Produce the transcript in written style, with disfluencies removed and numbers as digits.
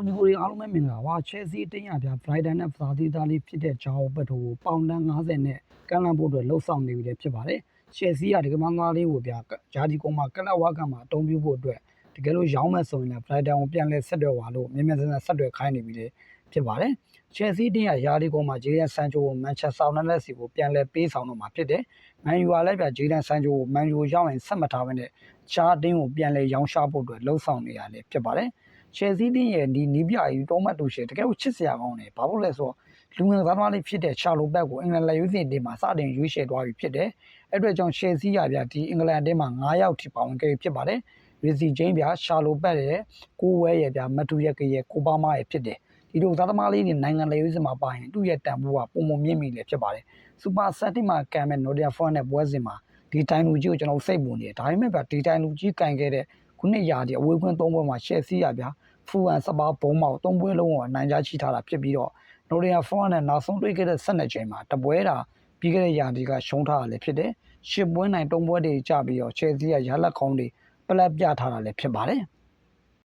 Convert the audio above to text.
ဒီကိုရီအားလုံးပဲမင်္ဂလာပါချဲစီတင်းရပြဘရိုက်တန်နဲ့ဖသာသီသားလေးဖြစ်တဲ့ဂျာအိုဘတ်တို့ကိုပေါင်တန်း90နဲ့ကမ်းလှမ်းဖို့အတွက်လှုပ်ဆောင်နေပြီလည်းဖြစ်ပါတယ်ချဲစီကဒီကမန်းသားလေးကိုပြဂျာဒီကုန်းမှာကလပ်ဝါကမှာအသုံးပြုဖို့အတွက်တကယ်လို့ရောင်းမဲ့ဆိုရင်လည်းဘရိုက်တန်ကိုပြန်လဲဆက်တွယ်သွားလို့မြန်မြန်ဆန်ဆန်ဆက်တွယ်ခိုင်းနေပြီလေဖြစ်ပါတယ်ချဲစီတင်းရယာဒီကုန်းမှာဂျေဒန်ဆန်ချိုကိုမန်ချက်စတာနဲ့လက်စီကိုပြန်လဲပေးဆောင်တော့မှာဖြစ်တယ်မန်ယူကလည်းပြဂျေဒန်ဆန်ချိုကိုမန်ယူရောက်ရင်ဆက်မထားဘဲနဲ့ချားတင်းကိုပြန်လဲရောင်းချဖို့အတွက်လှုပ်ဆောင်နေရလေဖြစ်ပါတယ်ချဲစီတင်းရဲ့ဒီနီးပြအယူတောမတ်တူရှယ်တကယ်ကိုချစ်စရာကောင်းတယ်ဘာလို့လဲဆိုတော့လူငယ်သားလေးဖြစ်တဲ့ချာလိုဘက်ကိုအင်္ဂလန်လက်ရွေးစင်တင်းမှာစတင်ရွေးချယ်သွားပြီဖြစ်တယ်အဲ့အတွက်ကြောင့်ချဲစီရပြဒီအင်္ဂလန်အတင်းမှာ9ယောက်ထိပါဝင်ခဲ့ဖြစ်ပါတယ်ရီစီဂျိမ်းပြချာလိုဘက်ရဲ့ကိုဝဲရဲ့ပြမတူရဲ့ကရဲ့ကိုပါမာရဲ့ဖြစ်တယ်ဒီလိုသားသမားလေးတွေနိုင်ငံလက်ရွေးစင်မှာပါရင်သူ့ရဲ့တန်ဖိုးကပုံမြင့်မိလေဖြစ်ပါတယ်စူပါဆက်တီမှာကံမဲ့နိုဒီယာဖွန်နဲ့ပွဲစဉ်မှာဒီတိုင်းလူကြီးကိုကျွန်တော်စိတ်ပူနေတယ်ဒါပေမဲ့ပြဒီတိုင်းလူကြီးကန်ခဲ့တဲ့ခုနှစ်ရာဒီအဝေးခွင့်3ပွဲမှာချဲစီရပြဖူအန်စပါဘုံမောက်3ပွဲလုံးကိုနိုင်ကြချိထားတာဖြစ်ပြီးတော့နိုရီယာဖွန်နဲ့နောက်ဆုံးတွေ့ခဲ့တဲ့12ချိန်မှာတပွဲတာပြီးခဲ့တဲ့ရာဒီကရှုံးထားတာလည်းဖြစ်တယ်10ပွဲနိုင်3ပွဲတွေကြပြီးတော့ချဲစီရရလက်ကောင်းတွေပလက်ပြထားတာလည်းဖြစ်ပါတယ်